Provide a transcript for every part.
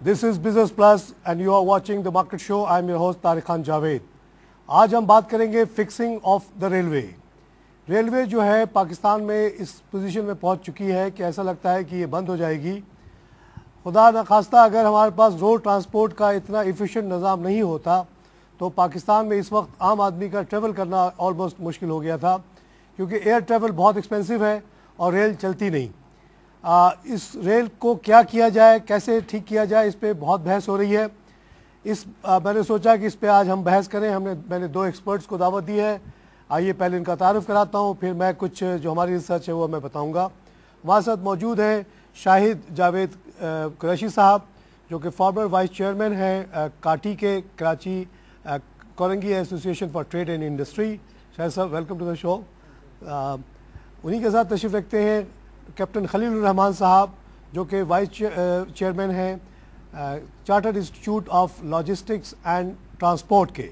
This is business plus and you are watching the market show. I am your host Tariq Khan Javed. आज हम बात करेंगे fixing of the railway. Railway जो है पाकिस्तान में इस पोजीशन में पहुंच चुकी है कि ऐसा लगता है कि ये बंद हो जाएगी। खुदा न खास्ता अगर हमारे पास रोड ट्रांसपोर्ट का इतना इफ़िशिएंट निज़ाम नहीं होता तो पाकिस्तान में इस वक्त आम आदमी का ट्रैवल करना ऑलमोस्ट मुश्किल हो गया था, क्योंकि एयर ट्रैवल बहुत एक्सपेंसिव है और रेल चलती नहीं। इस रेल को क्या किया जाए, कैसे ठीक किया जाए, इस पे बहुत बहस हो रही है। मैंने सोचा कि इस पे आज हम बहस करें। मैंने दो एक्सपर्ट्स को दावत दी है। आइए पहले इनका तारुफ कराता हूँ, फिर मैं कुछ जो हमारी रिसर्च है वो मैं बताऊँगा। हमारे साथ मौजूद हैं शाहिद जावेद कुरैशी साहब, जो कि फॉर्मर वाइस चेयरमैन हैं काटी के Karachi Korangi association for trade and industry. Shahid साहब, वेलकम टू द शो। उन्हीं के साथ तशरीफ़ रखते हैं कैप्टन खलीलुर रहमान साहब, जो कि वाइस चेयरमैन हैं chartered institute of logistics and transport के।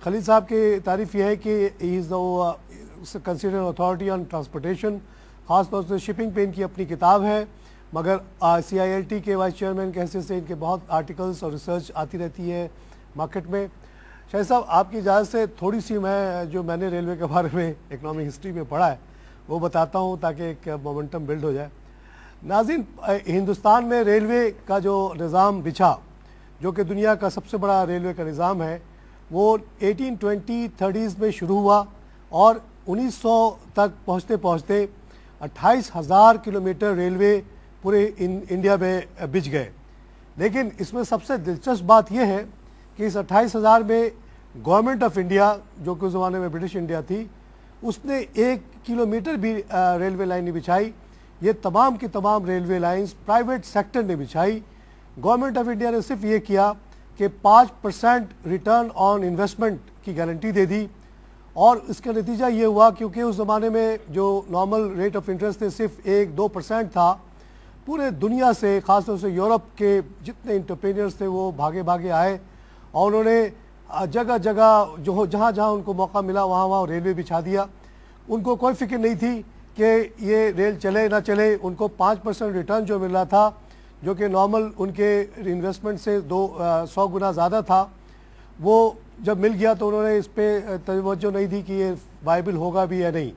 खलील साहब की तारीफ़ यह है कि he is the considered authority on transportation. ख़ास तौर से शिपिंग पे इनकी अपनी किताब है, मगर CILT के वाइस चेयरमैन के हैसियत से इनके बहुत आर्टिकल्स और रिसर्च आती रहती है मार्केट में। शाहिद साहब, आपकी इजाज़त से थोड़ी सी मैंने रेलवे के बारे में इकनॉमिक हिस्ट्री में पढ़ा है वो बताता हूँ, ताकि एक मोमेंटम बिल्ड हो जाए। नाज़रीन, हिंदुस्तान में रेलवे का जो निज़ाम बिछा, जो कि दुनिया का सबसे बड़ा रेलवे का निज़ाम है, वो 1820-30s में शुरू हुआ और 1900 तक पहुँचते पहुँचते 28,000 किलोमीटर रेलवे पूरे इंडिया में बिछ गए। लेकिन इसमें सबसे दिलचस्प बात यह है कि इस 28,000 में गवर्नमेंट ऑफ इंडिया, जो कि उस ज़माने में ब्रिटिश इंडिया थी, उसने 1 किलोमीटर भी रेलवे लाइन नहीं बिछाई। ये तमाम की तमाम रेलवे लाइंस प्राइवेट सेक्टर ने बिछाई। गवर्नमेंट ऑफ इंडिया ने सिर्फ ये किया कि 5% रिटर्न ऑन इन्वेस्टमेंट की गारंटी दे दी, और इसका नतीजा ये हुआ, क्योंकि उस ज़माने में जो नॉर्मल रेट ऑफ इंटरेस्ट थे सिर्फ 1-2% था, पूरे दुनिया से, ख़ासतौर से यूरोप के जितने इंटरप्रेन्योर्स थे वो भागे भागे आए और उन्होंने जगह जगह जो जहाँ जहाँ उनको मौका मिला वहाँ वहाँ रेलवे बिछा दिया। उनको कोई फिक्र नहीं थी कि ये रेल चले ना चले। उनको 5% रिटर्न जो मिल रहा था, जो कि नॉर्मल उनके इन्वेस्टमेंट से 100 गुना ज़्यादा था, वो जब मिल गया तो उन्होंने इस पर तवज्जो नहीं दी कि ये वायबल होगा भी या नहीं।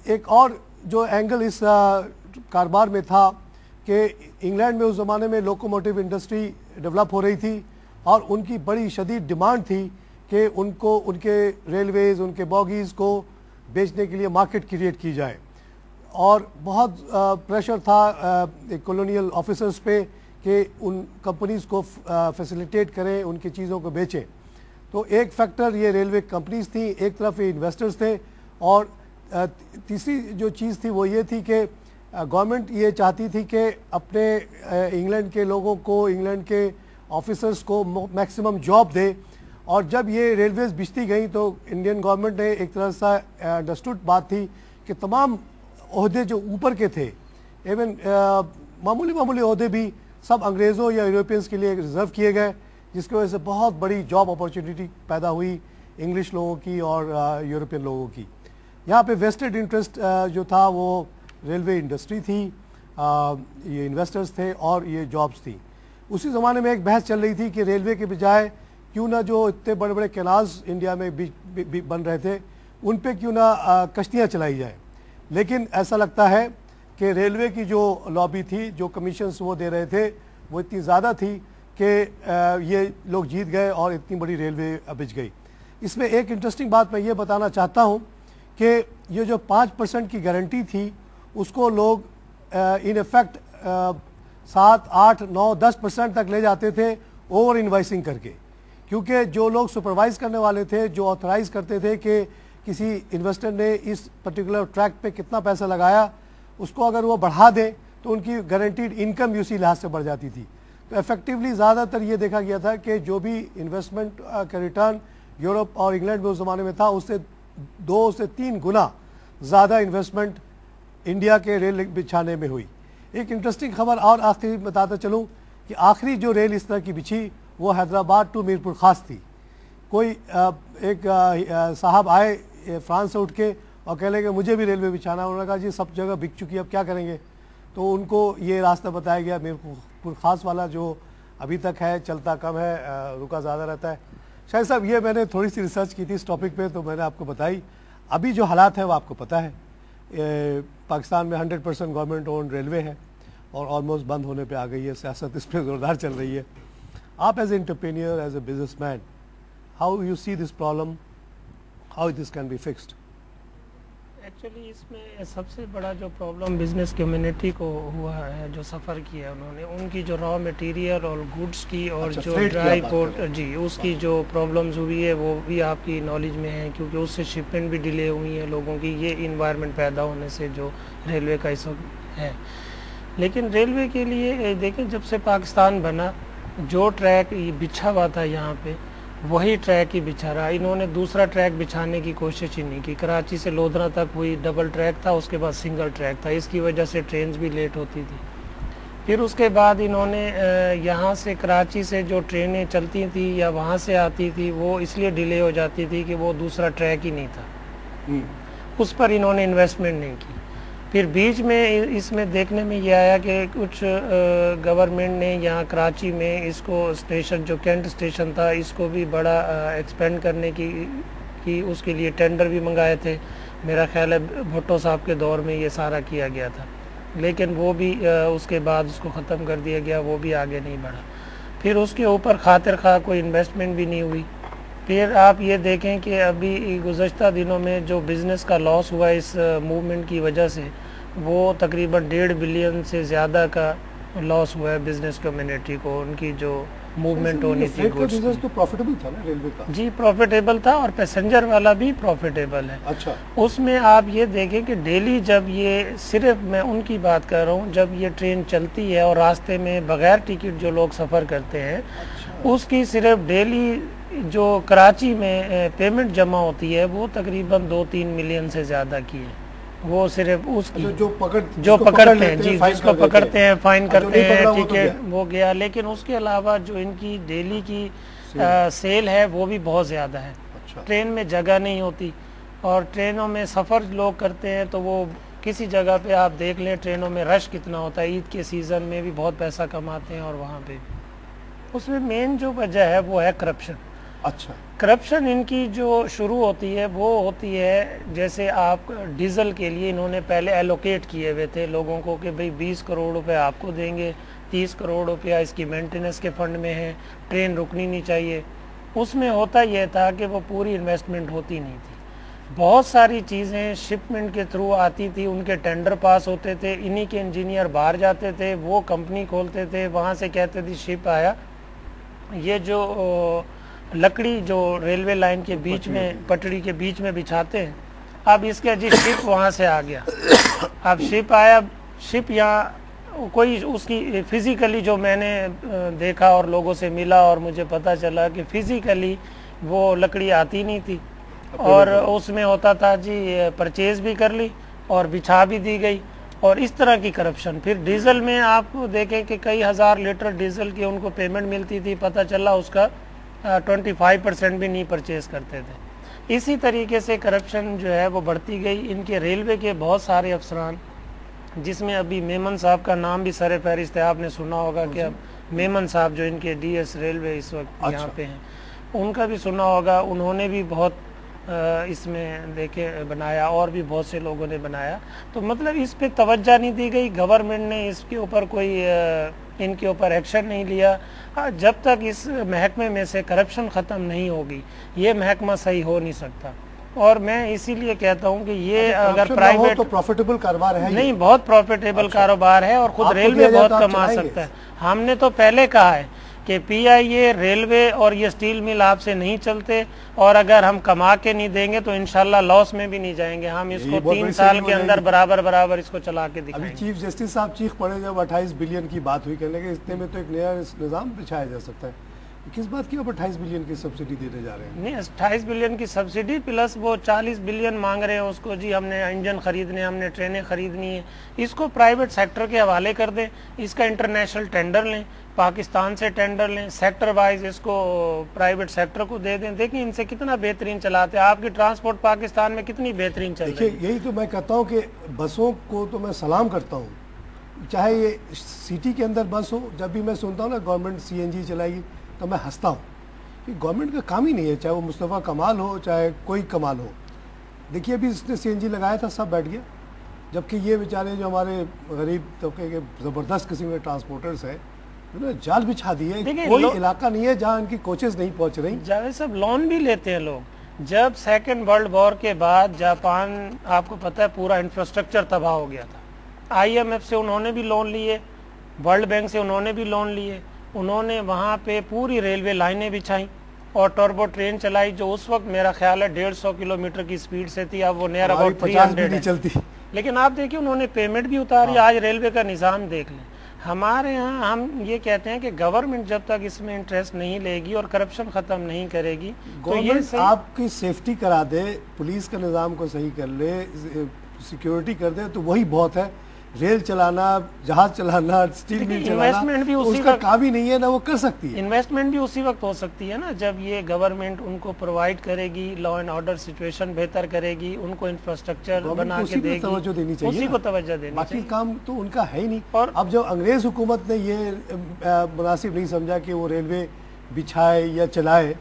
एक और जो एंगल इस कारोबार में था कि इंग्लैंड में उस ज़माने में लोकोमोटिव इंडस्ट्री डेवलप हो रही थी और उनकी बड़ी शदीद डिमांड थी कि उनको उनके रेलवेज़, उनके बॉगीज़ को बेचने के लिए मार्केट क्रिएट की जाए, और बहुत प्रेशर था कॉलोनियल ऑफिसर्स पे कि उन कंपनीज़ को फैसिलिटेट करें, उनकी चीज़ों को बेचें। तो एक फैक्टर ये रेलवे कंपनीज़ थी, एक तरफ ये इन्वेस्टर्स थे, और तीसरी जो चीज़ थी वो ये थी कि गवर्नमेंट ये चाहती थी कि अपने इंग्लैंड के लोगों को, इंग्लैंड के ऑफिसर्स को मैक्सिमम जॉब दे। और जब ये रेलवेज़ बिछती गई तो इंडियन गवर्नमेंट ने एक तरह से अंडरस्टूड बात थी कि तमाम ओहदे जो ऊपर के थे, इवन मामूली ओहदे भी सब अंग्रेज़ों या यूरोपियंस के लिए रिज़र्व किए गए, जिसकी वजह से बहुत बड़ी जॉब अपॉर्चुनिटी पैदा हुई इंग्लिश लोगों की और यूरोपियन लोगों की। यहाँ पे वेस्टेड इंटरेस्ट जो था वो रेलवे इंडस्ट्री थी, ये इन्वेस्टर्स थे और ये जॉब्स थी। उसी ज़माने में एक बहस चल रही थी कि रेलवे के बजाय क्यों ना जो इतने बड़े बड़े कैनाल्स इंडिया में भी बन रहे थे, उन पे क्यों ना कश्तियाँ चलाई जाए। लेकिन ऐसा लगता है कि रेलवे की जो लॉबी थी, जो कमीशंस वो दे रहे थे, वो इतनी ज़्यादा थी कि ये लोग जीत गए और इतनी बड़ी रेलवे बिछ गई। इसमें एक इंटरेस्टिंग बात मैं ये बताना चाहता हूँ कि ये जो 5% की गारंटी थी, उसको लोग इन इफेक्ट 7, 8, 9, 10% तक ले जाते थे ओवर इन्वाइसिंग करके, क्योंकि जो लोग सुपरवाइज़ करने वाले थे, जो ऑथराइज़ करते थे कि किसी इन्वेस्टर ने इस पर्टिकुलर ट्रैक पे कितना पैसा लगाया, उसको अगर वो बढ़ा दें तो उनकी गारंटीड इनकम उसी लिहाज से बढ़ जाती थी। तो इफेक्टिवली ज़्यादातर ये देखा गया था कि जो भी इन्वेस्टमेंट का रिटर्न यूरोप और इंग्लैंड में उस ज़माने में था, उससे 2 से 3 गुना ज़्यादा इन्वेस्टमेंट इंडिया के रेल बिछाने में हुई। एक इंटरेस्टिंग खबर और आखिरी बताता चलूँ कि आखिरी जो रेल इस तरह की बिछी वो हैदराबाद टू मीरपुर खास थी। कोई एक साहब आए फ्रांस से उठ के और कह लगे मुझे भी रेलवे बिछाना। उन्होंने कहा जी सब जगह बिक चुकी है, अब क्या करेंगे। तो उनको ये रास्ता बताया गया। मीरपुर ख़ास वाला जो अभी तक है चलता कम है, रुका ज़्यादा रहता है। शायद साहब ये मैंने थोड़ी सी रिसर्च की थी इस टॉपिक पे, तो मैंने आपको बताई अभी जो हालात है वो आपको पता है। पाकिस्तान में 100% गवर्नमेंट ओन रेलवे है और ऑलमोस्ट बंद होने पे आ गई है, सियासत इस पर ज़ोरदार चल रही है। आप as a entrepreneur, as a businessman, how you see this problem, how this can be fixed? Actually इसमें सबसे बड़ा जो प्रॉब्लम बिजनेस कम्युनिटी को हुआ है, जो सफ़र किया उन्होंने, उनकी जो रॉ मटेरियल और गुड्स की और अच्छा, जो ड्राई पोर्ट जी उसकी जो प्रॉब्लम्स हुई है वो भी आपकी नॉलेज में है, क्योंकि उससे शिपमेंट भी डिले हुई है लोगों की, ये इन्वायरमेंट पैदा होने से जो रेलवे का इस वक्त है। लेकिन रेलवे के लिए देखें, जब से पाकिस्तान बना जो ट्रैक बिछा हुआ था यहाँ पे वही ट्रैक ही बिछा रहा। इन्होंने दूसरा ट्रैक बिछाने की कोशिश ही नहीं की। कराची से लोधरा तक हुई डबल ट्रैक था, उसके बाद सिंगल ट्रैक था, इसकी वजह से ट्रेन भी लेट होती थी। फिर उसके बाद इन्होंने यहाँ से कराची से जो ट्रेनें चलती थी या वहाँ से आती थी वो इसलिए डिले हो जाती थी कि वो दूसरा ट्रैक ही नहीं था, उस पर इन्होंने इन्वेस्टमेंट नहीं की। फिर बीच में इसमें देखने में ये आया कि कुछ गवर्नमेंट ने यहाँ कराची में इसको स्टेशन, जो कैंट स्टेशन था, इसको भी बड़ा एक्सपेंड करने की उसके लिए टेंडर भी मंगाए थे। मेरा ख्याल है भुट्टो साहब के दौर में ये सारा किया गया था, लेकिन वो भी उसके बाद उसको ख़त्म कर दिया गया, वो भी आगे नहीं बढ़ा। फिर उसके ऊपर खातिर खा कोई इन्वेस्टमेंट भी नहीं हुई। फिर आप ये देखें कि अभी गुज़श्ता दिनों में जो बिज़नेस का लॉस हुआ इस मूवमेंट की वजह से, वो तकरीबन 1.5 बिलियन से ज़्यादा का लॉस हुआ है बिज़नेस कम्युनिटी को। उनकी जो मूवमेंट होनी थी, बिजनेस तो प्रॉफिटेबल था ना रेलवे का? जी प्रॉफिटेबल था, और पैसेंजर वाला भी प्रॉफिटेबल है। अच्छा। उसमें आप ये देखें कि डेली जब ये, सिर्फ मैं उनकी बात कर रहा हूँ, जब ये ट्रेन चलती है और रास्ते में बगैर टिकट जो लोग सफ़र करते हैं, अच्छा। उसकी सिर्फ डेली जो कराची में पेमेंट जमा होती है वो तकरीबन 2-3 मिलियन से ज़्यादा की है। वो सिर्फ उसकी जो पकड़ते हैं जी, जिसको पकड़ते हैं, फाइन करते हैं, टिकट वो गया। लेकिन उसके अलावा जो इनकी डेली की सेल है वो भी बहुत ज़्यादा है। अच्छा। ट्रेन में जगह नहीं होती, और ट्रेनों में सफ़र लोग करते हैं तो वो किसी जगह पे आप देख लें ट्रेनों में रश कितना होता है। ईद के सीज़न में भी बहुत पैसा कमाते हैं, और वहाँ पे उसमें मेन जो वजह है वो है करप्शन। अच्छा। करप्शन इनकी जो शुरू होती है वो होती है, जैसे आप डीजल के लिए इन्होंने पहले एलोकेट किए हुए थे लोगों को कि भाई 20 करोड़ रुपए आपको देंगे, 30 करोड़ रुपया इसकी मेंटेनेंस के फंड में है, ट्रेन रुकनी नहीं चाहिए। उसमें होता यह था कि वो पूरी इन्वेस्टमेंट होती नहीं थी। बहुत सारी चीज़ें शिपमेंट के थ्रू आती थी, उनके टेंडर पास होते थे, इन्हीं के इंजीनियर बाहर जाते थे, वो कंपनी खोलते थे, वहाँ से कहते थे शिप आया। ये जो लकड़ी जो रेलवे लाइन के बीच में, पटड़ी के बीच में बिछाते हैं, अब इसके जी शिप वहाँ से आ गया। अब शिप आया, शिप यहाँ कोई उसकी फिज़िकली जो मैंने देखा और लोगों से मिला और मुझे पता चला कि फ़िज़िकली वो लकड़ी आती नहीं थी, और उसमें होता था जी परचेज़ भी कर ली और बिछा भी दी गई, और इस तरह की करप्शन। फिर डीजल में आप देखें कि कई हज़ार लीटर डीजल की उनको पेमेंट मिलती थी, पता चला उसका 25% भी नहीं परचेज़ करते थे। इसी तरीके से करप्शन जो है वो बढ़ती गई। इनके रेलवे के बहुत सारे अफसरान, जिसमें अभी मेमन साहब का नाम भी सर फहरिस्त है, आपने सुना होगा कि अब मेमन साहब जो इनके डीएस रेलवे इस वक्त यहाँ पे हैं, उनका भी सुना होगा। उन्होंने भी बहुत इसमें देखे बनाया, और भी बहुत से लोगों ने बनाया। तो मतलब इस पे तवज्जो नहीं दी गई, गवर्नमेंट ने इसके ऊपर कोई इनके ऊपर एक्शन नहीं लिया। जब तक इस महकमे में से करप्शन ख़त्म नहीं होगी ये महकमा सही हो नहीं सकता। और मैं इसीलिए कहता हूँ कि ये अगर प्राइवेट, तो प्रॉफिटेबल कारोबार है नहीं, बहुत प्रॉफिटेबल कारोबार है, और खुद रेलवे बहुत कमा सकता है। हमने तो पहले कहा है कि पीआईए, रेलवे और ये स्टील मिल आपसे नहीं चलते, और अगर हम कमा के नहीं देंगे तो इंशाल्लाह लॉस में भी नहीं जाएंगे। हम इसको 3 साल के अंदर बराबर इसको चला के दिखाएंगे। अभी चीफ जस्टिस साहब चीख पड़े जब 28 बिलियन की बात हुई, कहने के इतने में तो एक नया निज़ाम बिछाया जा सकता है। किस बात की आप 28 बिलियन की सब्सिडी देने जा रहे हैं? नहीं, 28 बिलियन की सब्सिडी प्लस वो 40 बिलियन मांग रहे हैं उसको, जी हमने इंजन खरीदने, हमने ट्रेनें खरीदनी है। इसको प्राइवेट सेक्टर के हवाले कर दें, इसका इंटरनेशनल टेंडर लें, पाकिस्तान से टेंडर लें, सेक्टर वाइज इसको प्राइवेट सेक्टर को दे दें। देखिए इनसे कितना बेहतरीन चलाते हैं। आपकी ट्रांसपोर्ट पाकिस्तान में कितनी बेहतरीन चल रही है। यही तो मैं कहता हूँ कि बसों को तो मैं सलाम करता हूँ चाहे ये सिटी के अंदर बस हो, जब भी मैं सुनता हूँ ना गवर्नमेंट सीएनजी चलाएगी तो मैं हंसता हूँ कि गवर्नमेंट का काम ही नहीं है, चाहे वो मुस्तफ़ा कमाल हो चाहे कोई कमाल हो। देखिए अभी इसने सीएनजी लगाया था, सब बैठ गया, जबकि ये बेचारे जो हमारे गरीब तबके के ज़बरदस्त किस्म के ट्रांसपोर्टर्स हैं उन्होंने जाल बिछा दी है। कोई इलाका नहीं है जहाँ इनकी कोचेस नहीं पहुँच रही। जावेद साहब लोन भी लेते हैं लोग। जब सेकेंड वर्ल्ड वॉर के बाद जापान, आपको पता है, पूरा इंफ्रास्ट्रक्चर तबाह हो गया था, IMF से उन्होंने भी लोन लिए, वर्ल्ड बैंक से उन्होंने भी लोन लिए, उन्होंने वहाँ पे पूरी रेलवे लाइनें बिछाई और टर्बो ट्रेन चलाई जो उस वक्त मेरा ख्याल है 150 किलोमीटर की स्पीड से थी, अब वो नियर अबाउट 300 है। चलती। लेकिन आप देखिए उन्होंने पेमेंट भी उतारी। आज रेलवे का निज़ाम देख लें। हमारे यहाँ हम ये कहते हैं कि गवर्नमेंट जब तक इसमें इंटरेस्ट नहीं लेगी और करप्शन ख़त्म नहीं करेगी तो ये आपकी सेफ्टी करा दे, पुलिस का निज़ाम को सही कर ले, सिक्योरिटी कर दे तो वही बहुत है। रेल चलाना, जहाज चलाना, स्टील मिल चलाना, इन्वेस्टमेंट भी उसी उसका काम ही नहीं है ना, वो कर सकती है। इन्वेस्टमेंट भी उसी वक्त हो सकती है ना जब ये गवर्नमेंट उनको प्रोवाइड करेगी, लॉ एंड ऑर्डर सिचुएशन बेहतर करेगी, उनको इंफ्रास्ट्रक्चर बना के देगी, तवज्जो देनी चाहिए, उसी को तवज्जो देनी बाकी चाहिए। काम तो उनका है ही नहीं। और अब जब अंग्रेज हुकूमत ने ये मुनासिब नहीं समझा कि वो रेलवे बिछाए या चलाए,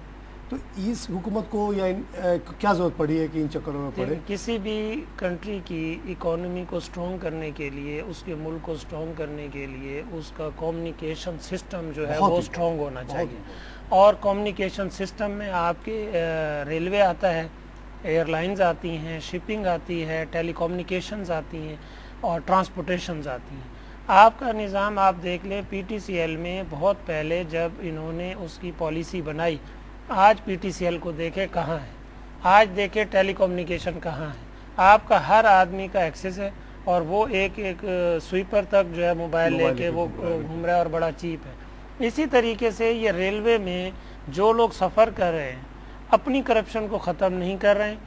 तो इस हुकूमत को या क्या जरूरत पड़ी है कि इन चक्करों में पड़े। किसी भी कंट्री की इकोनॉमी को स्ट्रॉन्ग करने के लिए, उसके मुल्क को स्ट्रॉन्ग करने के लिए उसका कम्युनिकेशन सिस्टम जो है वो स्ट्रॉन्ग होना चाहिए। और कम्युनिकेशन सिस्टम में आपके रेलवे आता है, एयरलाइंस आती हैं, शिपिंग आती है, टेलीकम्युनिकेशंस आती हैं और ट्रांसपोर्टेशंस आती हैं। आपका निज़ाम आप देख लें, PTCL में बहुत पहले जब इन्होंने उसकी पॉलिसी बनाई, आज PTCL को देखे कहाँ है, आज देखे टेलीकम्युनिकेशन कहाँ है। आपका हर आदमी का एक्सेस है और वो एक स्वीपर तक जो है मोबाइल लेके वो घूम रहा है और बड़ा चीप है। इसी तरीके से ये रेलवे में जो लोग सफ़र कर रहे हैं अपनी करप्शन को ख़त्म नहीं कर रहे हैं,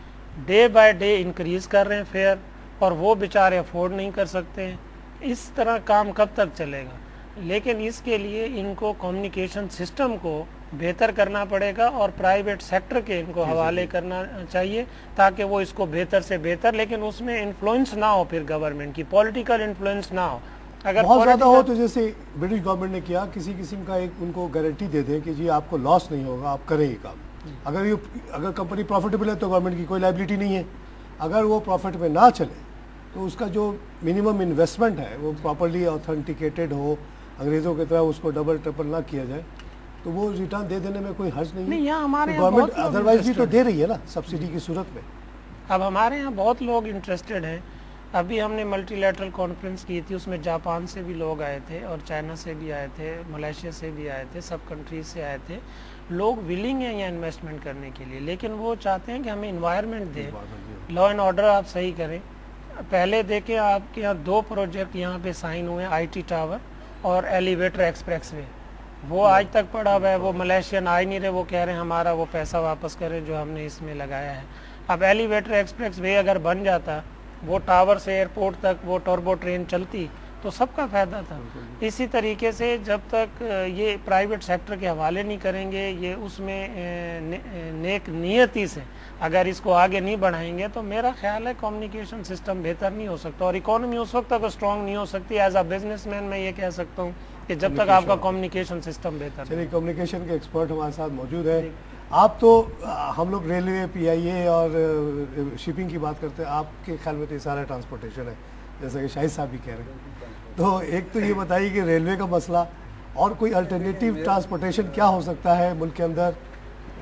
डे बाय डे इंक्रीज़ कर रहे हैं फेयर, और वो बेचारे अफोर्ड नहीं कर सकते हैं। इस तरह काम कब तक चलेगा? लेकिन इसके लिए इनको कम्युनिकेशन सिस्टम को बेहतर करना पड़ेगा और प्राइवेट सेक्टर के इनको हवाले करना चाहिए ताकि वो इसको बेहतर से बेहतर, लेकिन उसमें इन्फ्लुएंस ना हो, फिर गवर्नमेंट की पॉलिटिकल इन्फ्लुएंस ना हो। अगर बहुत ज़्यादा हो तो जैसे ब्रिटिश गवर्नमेंट ने किया, किसी किस्म का एक उनको गारंटी दे दें कि जी आपको लॉस नहीं होगा, आप करें ये काम। अगर कंपनी प्रॉफिटेबल है तो गवर्नमेंट की कोई लायबिलिटी नहीं है। अगर वो प्रॉफिट में ना चले तो उसका जो मिनिमम इन्वेस्टमेंट है वो प्रॉपरली ऑथेंटिकेटेड हो, अंग्रेज़ों की तरह उसको डबल ट्रिपल ना किया जाए, तो वो रिटर्न दे देने में कोई हर्ज नहीं है। हमारे गवर्नमेंट अदरवाइज भी तो दे रही है ना सब्सिडी की सूरत में। अब हमारे यहाँ बहुत लोग इंटरेस्टेड हैं। अभी हमने मल्टीलैटरल कॉन्फ्रेंस की थी, उसमें जापान से भी लोग आए थे और चाइना से भी आए थे, मलेशिया से भी आए थे, सब कंट्रीज से आए थे। लोग विलिंग हैं यहाँ इन्वेस्टमेंट करने के लिए, लेकिन वो चाहते हैं कि हमें इन्वायरमेंट दें, लॉ एंड ऑर्डर आप सही करें। पहले देखें आपके यहाँ 2 प्रोजेक्ट यहाँ पे साइन हुए, IT टावर और एलिवेटर एक्सप्रेसवे, वो आज तक पड़ा हुआ है। वो मलेशियन आ ही नहीं रहे, वो कह रहे हैं हमारा वो पैसा वापस करें जो हमने इसमें लगाया है। अब एलिवेटर एक्सप्रेसवे अगर बन जाता, वो टावर से एयरपोर्ट तक वो टर्बो ट्रेन चलती तो सबका फ़ायदा था। इसी तरीके से जब तक ये प्राइवेट सेक्टर के हवाले नहीं करेंगे, ये उसमें नेक नियति से अगर इसको आगे नहीं बढ़ाएंगे, तो मेरा ख्याल है कम्युनिकेशन सिस्टम बेहतर नहीं हो सकता और इकोनॉमी उस वक्त तक स्ट्रॉन्ग नहीं हो सकती। एज अ बिजनेसमैन मैं ये कह सकता हूँ कि जब तक आपका कम्युनिकेशन सिस्टम बेहतर। चलिए, कम्युनिकेशन के एक्सपर्ट हमारे साथ मौजूद है। आप तो हम लोग रेलवे, PIA और शिपिंग की बात करते हैं, आपके ख्याल में तो ये सारा ट्रांसपोर्टेशन है जैसा कि शाहिद साहब भी कह रहे हैं। तो एक तो ये बताइए कि रेलवे का मसला और कोई अल्टरनेटिव ट्रांसपोर्टेशन क्या हो सकता है मुल्क के अंदर?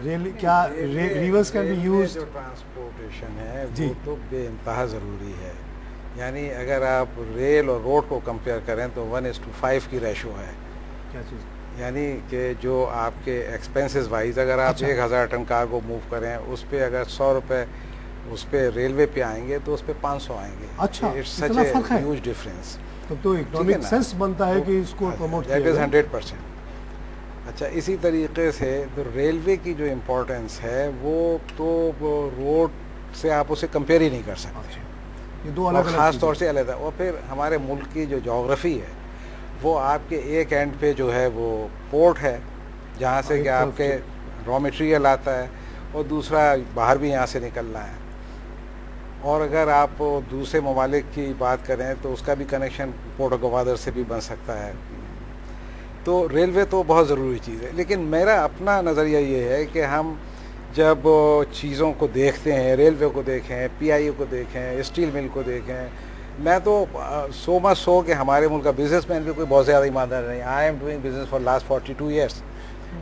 रेल क्या रिवर्स कैन बी यूज्ड? जो ट्रांसपोर्टेशन है वो तो बेइंतहा ज़रूरी है। यानी अगर आप रेल और रोड को कंपेयर करें तो 1:5 की रेशो है। क्या चीज़? यानी कि जो आपके एक्सपेंसेस वाइज अगर आप 1000 टन कार्गो मूव करें, उस पे अगर 100 रुपये उस पे रेलवे पे आएंगे तो उस पे 500 आएंगे। अच्छा, it's such a huge difference. तब तो इकोनॉमिक सेंस बनता है कि इसको प्रमोट किया जाए। 100%। अच्छा, इसी तरीके से तो रेलवे की जो इम्पोर्टेंस है वो तो रोड से आप उसे कंपेयर ही नहीं कर सकते। ये दो अलग ख़ास तौर से अलग है। और फिर हमारे मुल्क की जो जोग्राफ़ी है वो आपके एक एंड पे जो है वो पोर्ट है जहाँ से कि आपके रॉ मटेरियल आता है, और दूसरा बाहर भी यहाँ से निकलना है। और अगर आप दूसरे ममालिक की बात करें तो उसका भी कनेक्शन पोर्ट ऑफ गवादर से भी बन सकता है। तो रेलवे तो बहुत ज़रूरी चीज़ है, लेकिन मेरा अपना नज़रिया ये है कि हम जब चीज़ों को देखते हैं, रेलवे को देखें, PIO को देखें, स्टील मिल को देखें, मैं तो सो मच सो कि हमारे मुल्क का बिजनेसमैन भी कोई बहुत ज़्यादा ईमानदार नहीं। I am doing business for last 42 years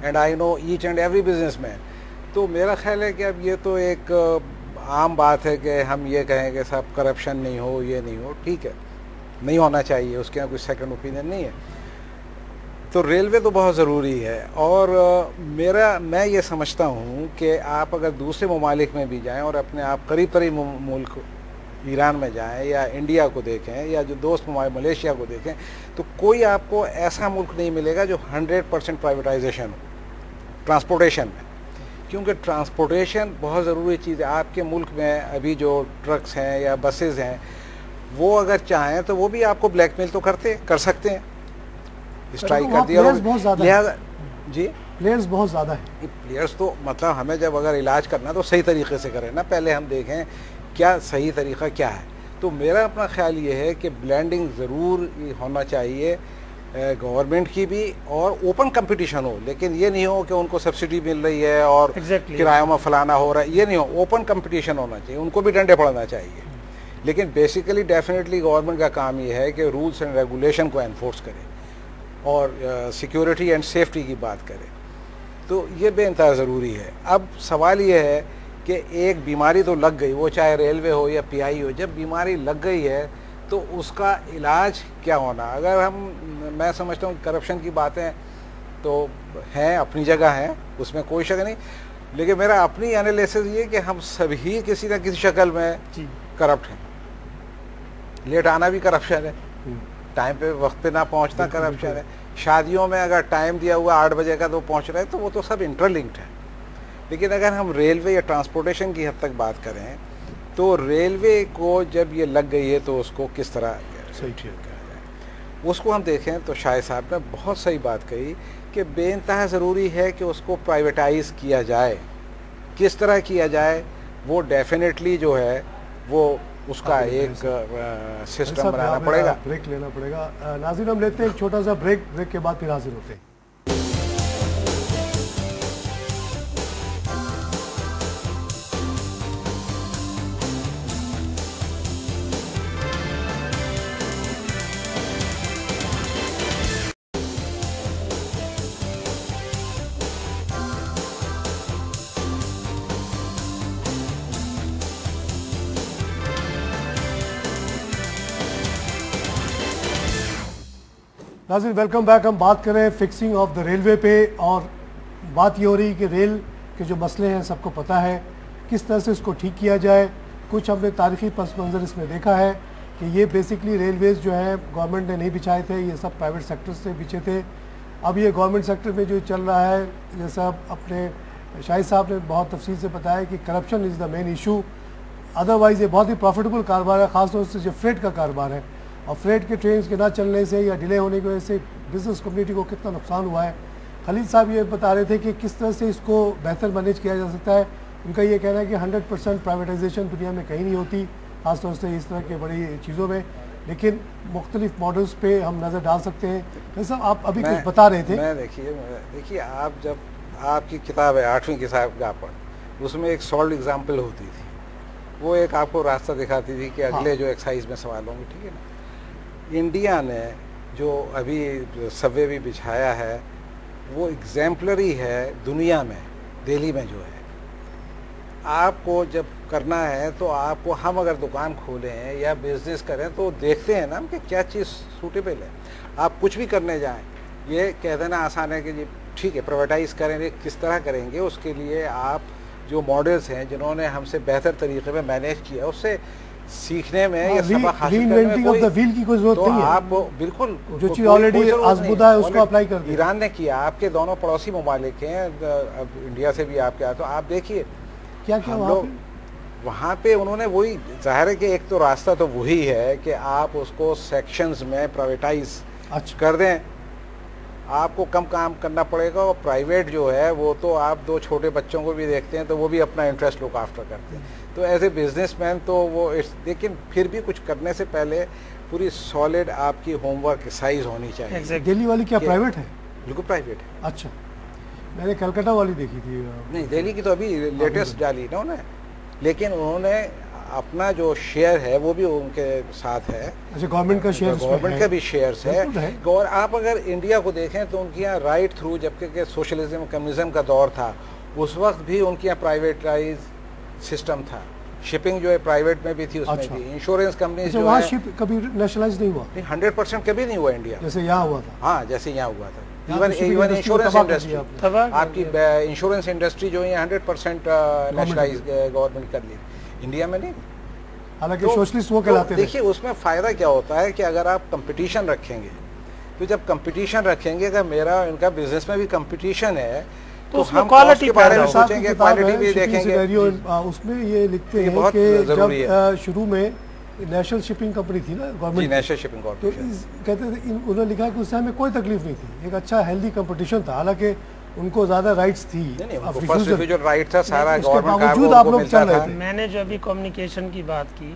and I know each and every businessman. तो मेरा ख्याल है कि अब ये तो एक आम बात है कि हम ये कहें कि सब करप्शन नहीं हो, ये नहीं हो, ठीक है, नहीं होना चाहिए, उसके यहाँ कोई सेकंड ओपिनियन नहीं है। तो रेलवे तो बहुत ज़रूरी है। और मैं ये समझता हूँ कि आप अगर दूसरे ममालिक में भी जाएं और अपने आप करीब करीब मुल्क ईरान में जाएं या इंडिया को देखें या जो दोस्त मलेशिया को देखें, तो कोई आपको ऐसा मुल्क नहीं मिलेगा जो 100% प्राइवेटाइजेशन हो ट्रांसपोर्टेशन में, क्योंकि ट्रांसपोर्टेशन बहुत ज़रूरी चीज़ है। आपके मुल्क में अभी जो ट्रक्स हैं या बसेज़ हैं, वो अगर चाहें तो वो भी आपको ब्लैकमेल तो कर सकते हैं, स्ट्राइक कर दिया लिहाजा जी प्लेयर्स बहुत ज़्यादा है। प्लेयर्स तो मतलब हमें जब अगर इलाज करना तो सही तरीके से करें ना, पहले हम देखें क्या सही तरीका क्या है। तो मेरा अपना ख्याल ये है कि ब्लेंडिंग ज़रूर होना चाहिए गवर्नमेंट की भी, और ओपन कंपटीशन हो, लेकिन ये नहीं हो कि उनको सब्सिडी मिल रही है और किरायों में फलाना हो रहा है, ये नहीं हो। ओपन कंपटीशन होना चाहिए, उनको भी डंडे पड़ना चाहिए, लेकिन बेसिकली डेफिनेटली गवर्नमेंट का काम ये है कि रूल्स एंड रेगुलेशन को एनफोर्स करे और सिक्योरिटी एंड सेफ्टी की बात करें। तो ये बेइंतहा ज़रूरी है। अब सवाल ये है कि एक बीमारी तो लग गई, वो चाहे रेलवे हो या PI हो, जब बीमारी लग गई है तो उसका इलाज क्या होना। अगर मैं समझता हूँ करप्शन की बातें तो हैं, अपनी जगह हैं, उसमें कोई शक नहीं, लेकिन मेरा अपनी एनालिसिस ये कि हम सभी किसी न किसी शक्ल में करप्ट हैं। लेट आना भी करप्शन है, टाइम पे वक्त पे ना पहुंचना करप्शन है। शादियों में अगर टाइम दिया हुआ 8 बजे का तो पहुंच रहे हैं, तो वो तो सब इंटरलिंक्ड है। लेकिन अगर हम रेलवे या ट्रांसपोर्टेशन की हद तक बात करें तो रेलवे को जब ये लग गई है तो उसको किस तरह सही ठीक किया जाए, उसको हम देखें तो शाह साहब ने बहुत सही बात कही कि बेइंतहा ज़रूरी है कि उसको प्राइवेटाइज़ किया जाए। किस तरह किया जाए वो डेफिनेटली जो है वो उसका एक सिस्टम बनाना पड़ेगा। ब्रेक लेना पड़ेगा। नाज़रीन, हम लेते हैं एक छोटा सा ब्रेक के बाद फिर हाजिर होते हैं। नाज़रीन, वेलकम बैक। हम बात कर रहे हैं फिक्सिंग ऑफ द रेलवे पे, और बात ये हो रही है कि रेल के जो मसले हैं सबको पता है, किस तरह से इसको ठीक किया जाए। कुछ हमने तारीखी पस मंज़र इसमें देखा है कि ये बेसिकली रेलवेज़ जो है गवर्नमेंट ने नहीं बिछाए थे, ये सब प्राइवेट सेक्टर से बिछे थे। अब ये गवर्नमेंट सेक्टर में जो चल रहा है, जैसा अपने शाहिद साहब ने बहुत तफसील से बताया कि corruption is the main issue. Otherwise ये बहुत ही प्रॉफिटेबल कारोबार है, ख़ासतौर से जो फ्रेट का कारोबार है, और फ्रेट के ट्रेन के ना चलने से या डिले होने की वजह से बिज़नेस कम्युनिटी को कितना नुकसान हुआ है। खलील साहब ये बता रहे थे कि किस तरह से इसको बेहतर मैनेज किया जा सकता है। उनका ये कहना है कि 100% प्राइवेटाइजेशन दुनिया में कहीं नहीं होती, खासतौर से इस तरह के बड़ी चीज़ों में, लेकिन मुख्तलिफ मॉडल्स पे हम नज़र डाल सकते हैं। जैसा आप अभी कुछ बता रहे थे। मैं देखिए आप जब आपकी किताब है 8वीं किताब पर, उसमें एक सॉल्व एग्जाम्पल होती थी, वो एक आपको रास्ता दिखाती थी कि अगले जो एक्सरसाइज में सवाल होंगे, ठीक है ना। इंडिया ने जो अभी सबवे भी बिछाया है वो एग्जाम्पलरी है दुनिया में, दिल्ली में जो है। आपको जब करना है तो आपको, हम अगर दुकान खोलें या बिजनेस करें तो देखते हैं ना कि क्या चीज़ सूटेबल है। आप कुछ भी करने जाएं, ये कह देना आसान है कि जी ठीक है प्राइवेटाइज़ करेंगे, किस तरह करेंगे, उसके लिए आप जो मॉडल्स हैं जिन्होंने हमसे बेहतर तरीके में मैनेज किया, उससे सीखने में या सबक हासिल करने में कोई व्हील की कोई जरूरत नहीं है। आप बिल्कुल जो चीज़ ऑलरेडी आजमुदा है उसको अप्लाई कर दें। ईरान ने किया, आपके दोनों पड़ोसी ममालिक हैं, अब इंडिया से भी आपके आए, तो आप देखिए क्या क्या वहाँ पे उन्होंने वही, जाहिर है कि एक तो रास्ता तो वही है कि आप उसको सेक्शंस में प्राइवेटाइज कर दें, आपको कम काम करना पड़ेगा। और प्राइवेट जो है वो तो आप 2 छोटे बच्चों को भी देखते हैं तो वो भी अपना इंटरेस्ट लुक आफ्टर करते हैं। तो एज ए बिजनेसमैन तो वो लेकिन फिर भी कुछ करने से पहले पूरी सॉलिड आपकी होमवर्क साइज होनी चाहिए। दिल्ली वाली क्या प्राइवेट है? बिल्कुल प्राइवेट है। अच्छा, मैंने कलकत्ता वाली देखी थी। नहीं, दिल्ली की तो अभी लेटेस्ट डाली ना उन्होंने, लेकिन उन्होंने अपना जो शेयर है वो भी उनके साथ है। अच्छा, गवर्नमेंट का शेयर, गवर्नमेंट का भी शेयर्स है। और आप अगर इंडिया को देखें तो उनके यहाँ राइट थ्रू, जबकि सोशलिज्म कम्युनिज्म का दौर था, उस वक्त भी उनके यहाँ प्राइवेटाइज सिस्टम था। शिपिंग जो है प्राइवेट में भी थी, उसमें भी इंश्योरेंस कंपनी जो है शिप कभी नेशनलाइज नहीं हुआ। 100% कभी नहीं हुआ इंडिया, जैसे यहाँ हुआ था। हाँ, जैसे यहाँ हुआ था। इवन इंश्योरेंस इंडस्ट्री, आपकी इंश्योरेंस इंडस्ट्री जो है 100% नेशनलाइज गवर्नमेंट कर ली, इंडिया में नहीं। हालांकि सोशलिस्ट वो कहलाते थे। देखिए उसमें फायदा क्या होता है कि अगर आप कंपटीशन रखेंगे, तो जब कंपटीशन रखेंगे, अगर मेरा इनका बिजनेस में भी कंपटीशन है तो हम क्वालिटी के बारे में सोचेंगे, क्वालिटी भी देखेंगे। उसमें ये लिखते हैं कि जब शुरू में नेशनल शिपिंग कंपनी थी ना, गवर्नमेंट, नेशनल शिपिंग तो कहते थे, उन्होंने लिखा कि उससे हमें कोई तकलीफ नहीं थी, एक अच्छा हेल्दी कंपटीशन था। हालांकि उनको ज्यादा राइट्स थी, जो राइट था सारा गवर्नमेंट आप लोग चल रहे थे। मैंने जो अभी कम्युनिकेशन की बात की,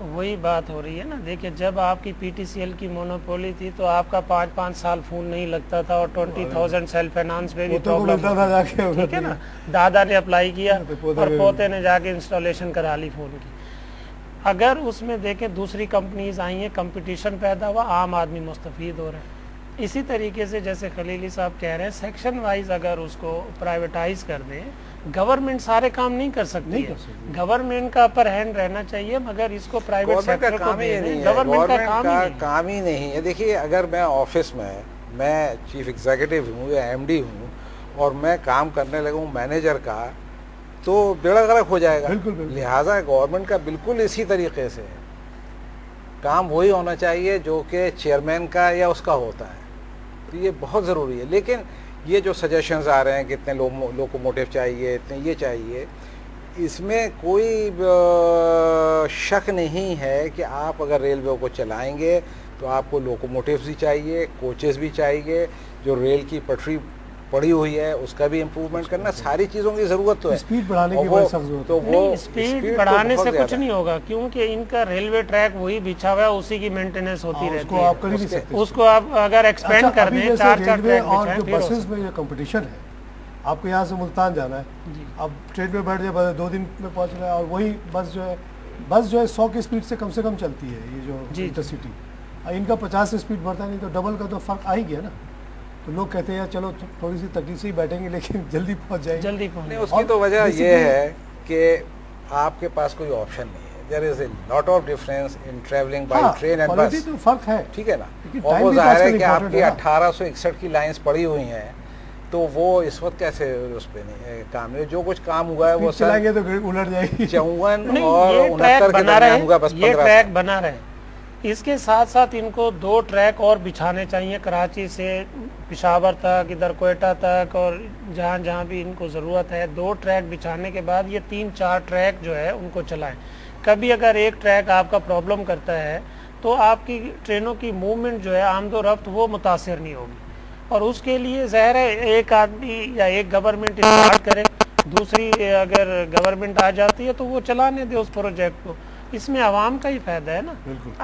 वही बात हो रही है ना। देखिए, जब आपकी पीटीसीएल की मोनोपोली थी तो आपका 5-5 साल फोन नहीं लगता था, और 20,000 सेल्फ फाइनेंस पे भी प्रॉब्लम था, ठीक है ना। दादा ने अप्लाई किया और पोते ने जाके इंस्टॉलेशन करा ली फोन की। अगर उसमें देखें दूसरी कंपनीज आई हैं, कंपटीशन पैदा हुआ, आम आदमी मुस्तफीद हो रहा है। इसी तरीके से जैसे खलीली साहब कह रहे हैं, सेक्शन वाइज अगर उसको प्राइवेटाइज कर दें, गवर्नमेंट सारे काम नहीं कर सकती है, गवर्नमेंट का अपर हैंड रहना चाहिए, मगर इसको प्राइवेट सेक्टर को दे दें, गवर्नमेंट का काम ही नहीं है। देखिए, अगर मैं ऑफिस में, मैं चीफ एग्जीक्यूटिव हूँ या एमडी हूँ और मैं काम करने लगूँ मैनेजर का, तो बेड़ा गर्क हो जाएगा। लिहाजा गवर्नमेंट का बिल्कुल इसी तरीके से काम वही होना चाहिए जो कि चेयरमैन का या उसका होता है। तो ये बहुत ज़रूरी है। लेकिन ये जो सजेशंस आ रहे हैं कि इतने लोकोमोटिव चाहिए, इतने ये चाहिए, इसमें कोई शक नहीं है कि आप अगर रेलवे को चलाएंगे तो आपको लोकोमोटिव्स भी चाहिए, कोचेस भी चाहिए, जो रेल की पटरी पड़ी हुई है उसका भी इम्प्रूवमेंट करना, सारी चीज़ों की ज़रूरत तो है। स्पीड बढ़ाने की बड़ी सख्त ज़रूरत है। तो वो स्पीड बढ़ाने से कुछ नहीं होगा, क्योंकि इनका रेलवे ट्रैक वही बिछा हुआ है, उसी की मेंटेनेंस होती रहती है। आप कर ही नहीं सकते उसको आप अगर एक्सपेंड कर दें, 4-4 ट्रैक और जो बसेस में जो कंपटीशन है, आपको यहाँ से मुल्तान जाना है, अब ट्रेन में बैठ जाए 2 दिन में पहुँच रहा है, और वही बस जो है 100 की स्पीड से कम चलती है, ये जो इंटरसिटी। इनका 50 से स्पीड बढ़ता नहीं, तो डबल का तो फर्क आ ही गया ना। तो लोग कहते हैं यार चलो थोड़ी सी तकलीफ से ही बैठेंगे, लेकिन जल्दी पहुंच जाएंगे। जल्दी पहुंच। उसकी तो वजह ये है कि आपके पास कोई ऑप्शन नहीं है। There is a lot of difference in travelling by train and bus. तो फर्क है, ठीक है ना। और वो जाहिर है कि आपकी 1861 की लाइंस पड़ी हुई हैं, तो वो इस वक्त कैसे उस पे नहीं काम नहीं, जो कुछ काम हुआ है वो चलाएंगे तो उलट जाएगी। 54 और 69 के दरमियान होगा बस 15 ये ट्रैक बना रहे। इसके साथ साथ इनको 2 ट्रैक और बिछाने चाहिए, कराची से पेशावर तक, इधर कोयटा तक, और जहाँ जहाँ भी इनको ज़रूरत है 2 ट्रैक बिछाने के बाद ये 3-4 ट्रैक जो है उनको चलाएं। कभी अगर एक ट्रैक आपका प्रॉब्लम करता है तो आपकी ट्रेनों की मूवमेंट जो है, आमदोरफ्त, वो मुतासर नहीं होगी। और उसके लिए ज़ाहिर है एक आदमी या एक गवर्नमेंट स्टार्ट करे, दूसरी अगर गवर्नमेंट आ जाती है तो वो चलाने दे उस प्रोजेक्ट को। इसमें आवाम का ही फायदा है ना।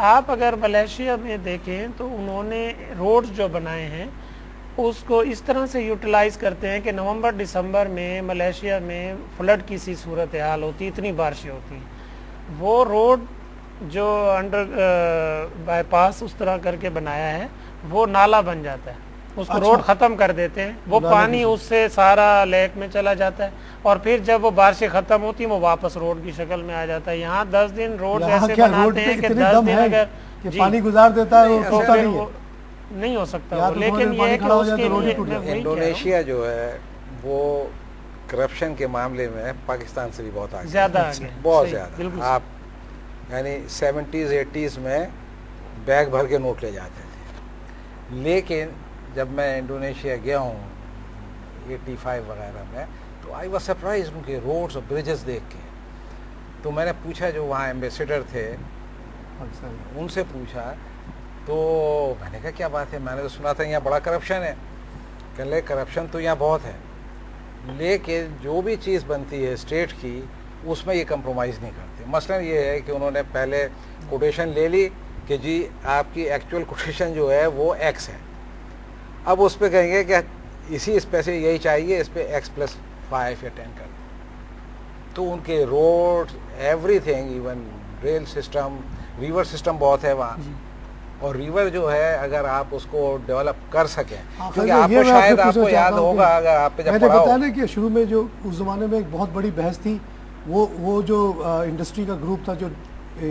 आप अगर मलेशिया में देखें तो उन्होंने रोड्स जो बनाए हैं उसको इस तरह से यूटिलाइज करते हैं कि नवंबर-दिसंबर में मलेशिया में फ्लड की सी सूरत हाल होती, इतनी बारिशें होती हैं। वो रोड जो अंडर बाईपास उस तरह करके बनाया है, वो नाला बन जाता है, उसको रोड खत्म कर देते हैं, वो पानी उससे सारा लेक में चला जाता है, और फिर जब वो बारिशें खत्म होती हैं वो वापस रोड की शक्ल में आ जाता है। यहाँ 10 दिन रोड ऐसे बनाते हैं कि 10 दिन अगर पानी गुजार देता है वो नहीं हो सकता। लेकिन ये है कि उसके लिए इंडोनेशिया जो है वो करप्शन के मामले में पाकिस्तान से भी बहुत आगे, ज्यादा आगे, बहुत ज्यादा। आप यानी 70s 80s में बैग भर के नोट ले जाते थे, लेकिन जब मैं इंडोनेशिया गया हूँ 85 वगैरह में, तो आई वाज सरप्राइज उनके रोड्स और ब्रिजेस देख के। तो मैंने पूछा, जो वहाँ एम्बेसडर थे उनसे पूछा, तो मैंने कहा क्या बात है, मैंने तो सुना था यहाँ बड़ा करप्शन है। कहने करप्शन तो यहाँ बहुत है, लेकिन जो भी चीज़ बनती है स्टेट की उसमें ये कंप्रोमाइज़ नहीं करते। मसलन ये है कि उन्होंने पहले कोटेशन ले ली कि जी आपकी एक्चुअल कोटेशन जो है वो एक्स है, अब उस पर कहेंगे कि इस पे से यही चाहिए, इस पर x+5 या 10 कर दो। तो उनके road everything, even rail system, river system बहुत है वहाँ, और रिवर जो है अगर आप उसको डेवलप कर सकें, क्योंकि आपको शायद आपको याद होगा अगर आप पे जब मैंने पढ़ा बताया ना कि शुरू में जो उस ज़माने में एक बहुत बड़ी बहस थी, वो जो इंडस्ट्री का ग्रुप था जो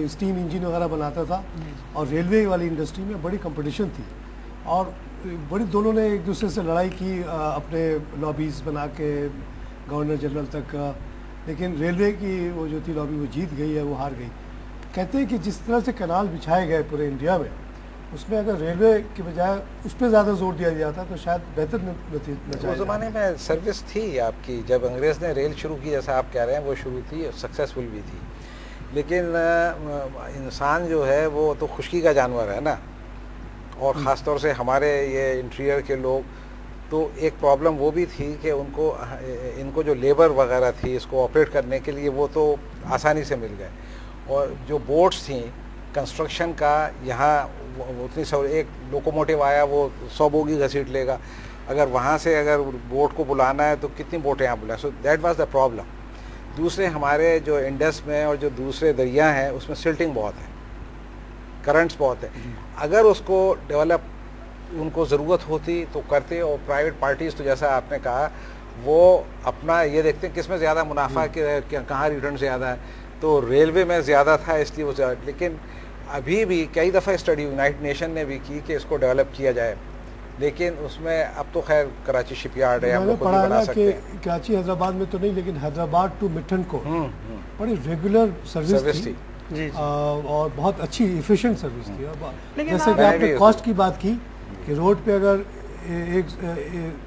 स्टीम इंजन वगैरह बनाता था, और रेलवे वाली इंडस्ट्री में बड़ी कंपटीशन थी, और बड़ी दोनों ने एक दूसरे से लड़ाई की अपने लॉबीज़ बना के गवर्नर जनरल तक, लेकिन रेलवे की वो जो थी लॉबी वो जीत गई है, वो हार गई। कहते हैं कि जिस तरह से कैनाल बिछाए गए पूरे इंडिया में, उसमें अगर रेलवे के बजाय उस पर ज़्यादा जोर दिया जाता तो शायद बेहतर नतीजा। उस ज़माने में सर्विस थी आपकी, जब अंग्रेज़ ने रेल शुरू की, जैसा आप कह रहे हैं, वो शुरू थी, सक्सेसफुल भी थी, लेकिन इंसान जो है वो तो खुशकी का जानवर है ना, और ख़ास तौर से हमारे ये इंटीरियर के लोग, तो एक प्रॉब्लम वो भी थी कि इनको जो लेबर वगैरह थी इसको ऑपरेट करने के लिए वो तो आसानी से मिल गए, और जो बोट्स थी कंस्ट्रक्शन का, यहाँ उतनी एक लोकोमोटिव आया वो 100 बोगी घसीट लेगा, अगर वहाँ से अगर बोट को बुलाना है तो कितनी बोटें यहाँ बुलाएं, so that was the problem. दूसरे हमारे जो इंडस में और जो दूसरे दरिया हैं उसमें सिल्टिंग बहुत है, करंट्स बहुत है, अगर उसको डेवलप उनको ज़रूरत होती तो करते, और प्राइवेट पार्टीज़ तो जैसा आपने कहा वो अपना ये देखते हैं किस में ज़्यादा मुनाफा है, कहाँ रिटर्न ज़्यादा है, तो रेलवे में ज़्यादा था इसलिए वो ज़्यादा। लेकिन अभी भी कई दफ़ा स्टडी यूनाइटेड नेशन ने भी की कि इसको डेवलप किया जाए, लेकिन उसमें अब तो खैर कराची शिपयार्ड है, हम लोग खुद ही बना सकते हैं। कराची हैदराबाद में तो नहीं, लेकिन हैदराबाद टू मिठन को बड़ी रेगुलर सर्विस थी, जी। और बहुत अच्छी इफिशिएंट सर्विस थी। जैसे कि आपने कॉस्ट की बात की कि रोड पे अगर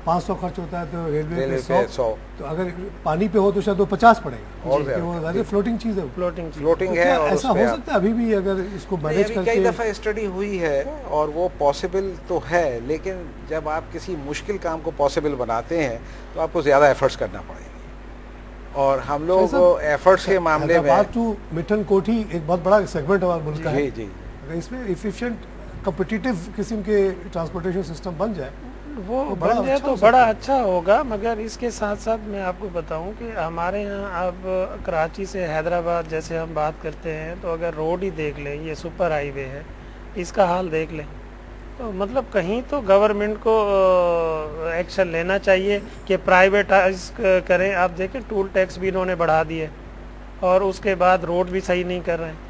500 खर्च होता है तो रेलवे पे 100, तो अगर पानी पे हो तो शायद वो 50 पड़ेगा, वो फ्लोटिंग चीज़ है, फ्लोटिंग है। और ऐसा हो सकता है अभी भी अगर इसको मैनेज करके, कई दफ़ा स्टडी हुई है और वो पॉसिबल तो है, लेकिन जब आप किसी मुश्किल काम को पॉसिबल बनाते हैं तो आपको ज़्यादा एफर्ट्स करना पड़ेगा, और हम लोग एफर्ट्स के मामले में टू मिठन कोठी एक बहुत बड़ा सेगमेंट हमारे मुल्क का है, जी, अगर इसमें इफिशिएंट कॉम्पिटिटिव किस्म के ट्रांसपोर्टेशन सिस्टम बन जाए, वो बन जाए तो बड़ा अच्छा होगा। मगर इसके साथ साथ मैं आपको बताऊं कि हमारे यहाँ अब कराची से हैदराबाद जैसे हम बात करते हैं, तो अगर रोड ही देख लें, ये सुपर हाईवे है, इसका हाल देख लें, तो मतलब कहीं तो गवर्नमेंट को एक्शन लेना चाहिए कि प्राइवेटाइज करें। आप देखें टूल टैक्स भी इन्होंने बढ़ा दिए, और उसके बाद रोड भी सही नहीं कर रहे हैं।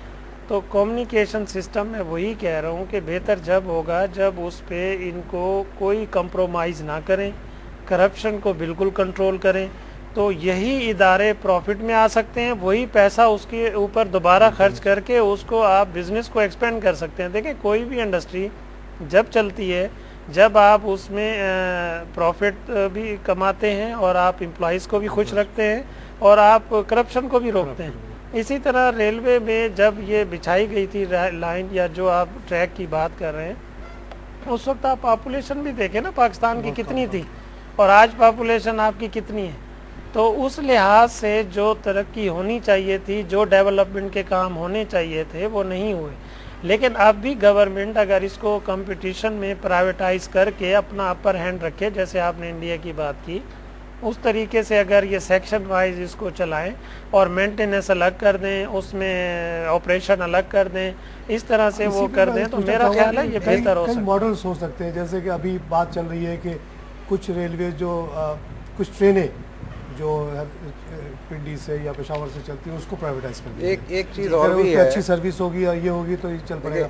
तो कम्युनिकेशन सिस्टम में वही कह रहा हूँ कि बेहतर जब होगा जब उस पे इनको कोई कंप्रोमाइज़ ना करें, करप्शन को बिल्कुल कंट्रोल करें, तो यही इदारे प्रॉफिट में आ सकते हैं। वही पैसा उसके ऊपर दोबारा खर्च करके उसको आप बिज़नेस को एक्सपेंड कर सकते हैं। देखें कोई भी इंडस्ट्री जब चलती है, जब आप उसमें प्रॉफिट भी कमाते हैं और आप एम्प्लॉइज़ को भी खुश रखते हैं और आप करप्शन को भी रोकते हैं। इसी तरह रेलवे में जब ये बिछाई गई थी लाइन, या जो आप ट्रैक की बात कर रहे हैं, उस वक्त आप पॉपुलेशन भी देखें ना पाकिस्तान की कितनी थी और आज पॉपुलेशन आपकी कितनी है। तो उस लिहाज से जो तरक्की होनी चाहिए थी, जो डेवलपमेंट के काम होने चाहिए थे, वो नहीं हुए। लेकिन अब भी गवर्नमेंट अगर इसको कंपटीशन में प्राइवेटाइज करके अपना अपर हैंड रखे, जैसे आपने इंडिया की बात की, उस तरीके से अगर ये सेक्शन वाइज इसको चलाएं और मेंटेनेंस अलग कर दें, उसमें ऑपरेशन अलग कर दें, इस तरह से वो कर दें, तो मेरा ख्याल है ये बेहतर हो सकता है। मॉडल्स हो सकते हैं, जैसे कि अभी बात चल रही है कि कुछ रेलवे जो कुछ ट्रेनें जो पिंडी से या पेशावर से चलती हैं उसको प्राइवेटाइज कर दें। एक चीज़ और भी है, अच्छी सर्विस होगी और ये होगी तो ये चल पड़ेगा।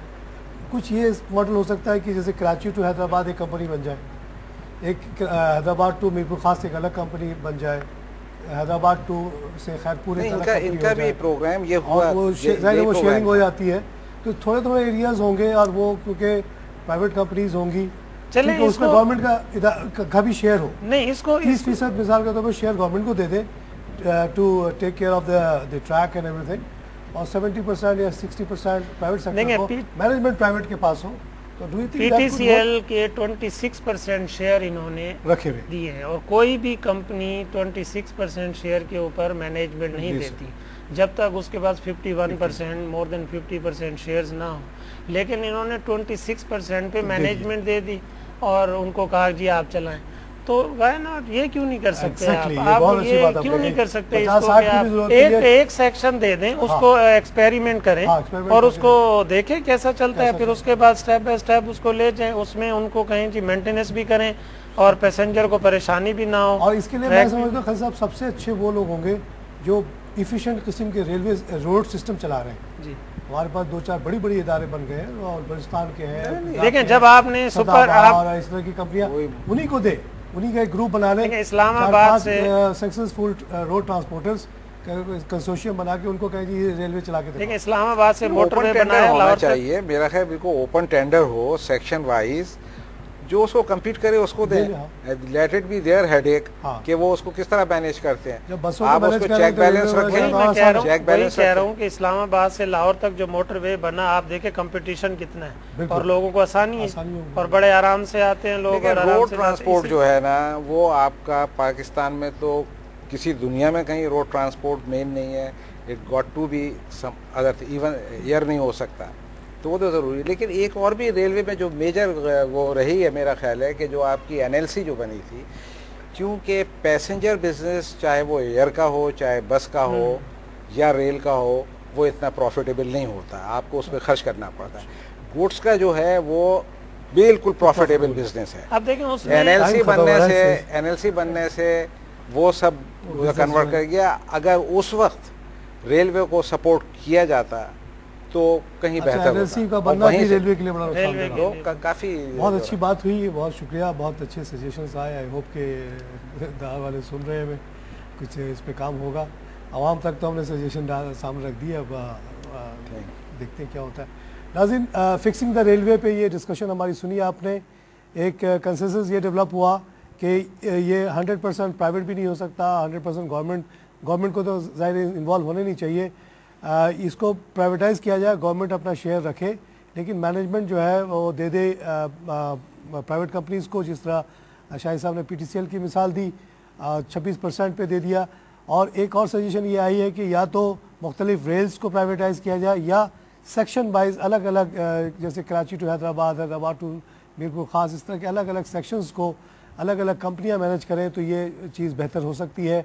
कुछ ये मॉडल हो सकता है कि जैसे कराची टू हैदराबाद एक कंपनी बन जाए, एक हैदराबाद टू मीरपुर खास एक अलग कंपनी बन जाए, हैदराबाद टू से खैरपुर इनका भी प्रोग्राम ये हुआ, और वो शेयरिंग हो जाती है, तो थोड़े थोड़े एरियाज होंगे और वो क्योंकि प्राइवेट कंपनीज होंगी, चले उसमें गवर्नमेंट का भी शेयर हो। नहीं, इसको 30% मिसाल के तौर पर शेयर गवर्नमेंट को दे दे to take care of the track and everything, और 70% या 60% प्राइवेट सेक्टर को, मैनेजमेंट प्राइवेट के पास हो, तो do you think that could work? PTCL के 26% शेयर इन्होंने रखे हुए दिए हैं और कोई भी कंपनी 26% शेयर के ऊपर मैनेजमेंट नहीं जी, देती जब तक उसके पास 51% मोर देन 50% शेयर्स ना हो, लेकिन इन्होंने 26% पे मैनेजमेंट दे दी और उनको कहा जी आप चलाएं, तो वाई नॉट, ये क्यों नहीं कर सकते Exactly, ये आप बहुत अच्छी ये बात आप क्यों कह नहीं रहे कर हैं। सकते 50-60 इसको कि की भी आप जरूरत एक नहीं है। एक सेक्शन दे दें उसको, एक्सपेरिमेंट करें हाँ, experiment और करके उसको देखें कैसा चलता है, कैसा फिर उसके बाद स्टेप बाय स्टेप उसको ले जाएं, उसमें उनको कहें जी मेंटेनेंस भी करें और पैसेंजर को परेशानी भी ना हो। और इसके लिए मैं समझता हूँ खान साहब सबसे अच्छे वो लोग होंगे जो इफिशिएंट किस्म के रेलवे रोड सिस्टम चला रहे हैं। जी हमारे पास 2-4 बड़ी बड़ी इदारे बन गए हैं और बलुचिस्तान के हैं, देखें जब आपने सुपर और इस तरह की कंपनियां उन्हीं को दे, उन्हीं का एक ग्रुप बना लें, इस्लामाबाद से सक्सेसफुल रोड ट्रांसपोर्टर्स कंसोर्शियम बना के उनको कहें जी रेलवे चला के देखिए इस्लामाबाद से मोटरवे ओपन टेंडर बनाया होना लाहौर तक। चाहिए, मेरा ख्याल बिल्कुल ओपन टेंडर हो सेक्शन वाइज, जो उसको compete करे उसको दे दें, let it be their headache हाँ। कि वो उसको किस तरह मैनेज करते हैं। जब बसों को आप मैनेज उसको कर रहे हैं चेक तो बैलेंस रेलवे रखें, वाले वही मैं चेक बैलेंस कह रहा रखें। हूँ कि इस्लामाबाद से लाहौर तक जो मोटरवे बना, आप देखें कंपटीशन कितना है बिल्कुल। और लोगों को आसानी आसानी है होगी। और बड़े आराम से आते हैं लोग लेकिन और आराम रोड से ट्रांसपोर्ट जाते जो है ना, वो आपका पाकिस्तान में तो किसी दुनिया में कहीं रोड ट्रांसपोर्ट मेन नहीं है, it got to be some other, even air नहीं हो सकता, तो वो तो ज़रूरी है। लेकिन एक और भी रेलवे में जो मेजर वो रही है, मेरा ख्याल है कि जो आपकी NLC जो बनी थी, क्योंकि पैसेंजर बिजनेस चाहे वो एयर का हो, चाहे बस का हो या रेल का हो, वो इतना प्रॉफिटेबल नहीं होता, आपको उस पर खर्च करना पड़ता है। गुड्स का जो है वो बिल्कुल प्रॉफिटेबल बिजनेस है। अब देखें उसमें NLC खत्म हो रहा है NLC बनने से वो सब कन्वर्ट कर गया। अगर उस वक्त रेलवे को सपोर्ट किया जाता तो कहीं बेहतर NLC का होता। बनना वहीं भी से रेलवे के लिए बड़ा नुकसान रेलवे था। के लोग काफी बहुत अच्छी बात हुई, बहुत शुक्रिया, बहुत अच्छे सजेशंस आए। आई होप के दार वाले सुन रहे हैं, हमें कुछ इस पे काम होगा। आवाम तक तो हमने सजेशन सामने रख दिए, अब देखते हैं क्या होता है। नाज़रीन, फिक्सिंग द रेलवे पे ये डिस्कशन हमारी सुनी आपने। एक कंसेंसस ये डेवलप हुआ कि ये 100% प्राइवेट भी नहीं हो सकता, 100% गवर्नमेंट को तो ज़ाहिर इन्वॉल्व होने नहीं चाहिए। इसको प्राइवेटाइज़ किया जाए, गवर्नमेंट अपना शेयर रखे, लेकिन मैनेजमेंट जो है वो दे दे प्राइवेट कंपनीज़ को, जिस तरह शाहिद साहब ने PTCL की मिसाल दी, 26% पे दे दिया। और एक और सजेशन ये आई है कि या तो मुख्तलिफ रेल्स को प्राइवेटाइज़ किया जाए या सेक्शन वाइज अलग अलग, जैसे कराची टू हैदराबाद, हैदराबाद टू मीरपुर ख़ास, इस तरह के अलग अलग सेक्शंस को अलग अलग कंपनियां मैनेज करें तो ये चीज़ बेहतर हो सकती है।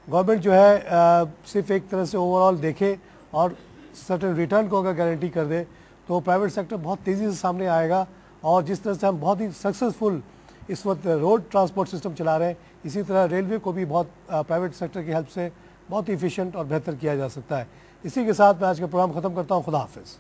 गवर्नमेंट जो है सिर्फ एक तरह से ओवरऑल देखे और सर्टेन रिटर्न को अगर गारंटी कर दे तो प्राइवेट सेक्टर बहुत तेज़ी से सामने आएगा। और जिस तरह से हम बहुत ही सक्सेसफुल इस वक्त रोड ट्रांसपोर्ट सिस्टम चला रहे हैं, इसी तरह रेलवे को भी बहुत प्राइवेट सेक्टर की हेल्प से बहुत ही इफिशिएंट और बेहतर किया जा सकता है। इसी के साथ मैं आज का प्रोग्राम ख़त्म करता हूँ। खुदा हाफिज़।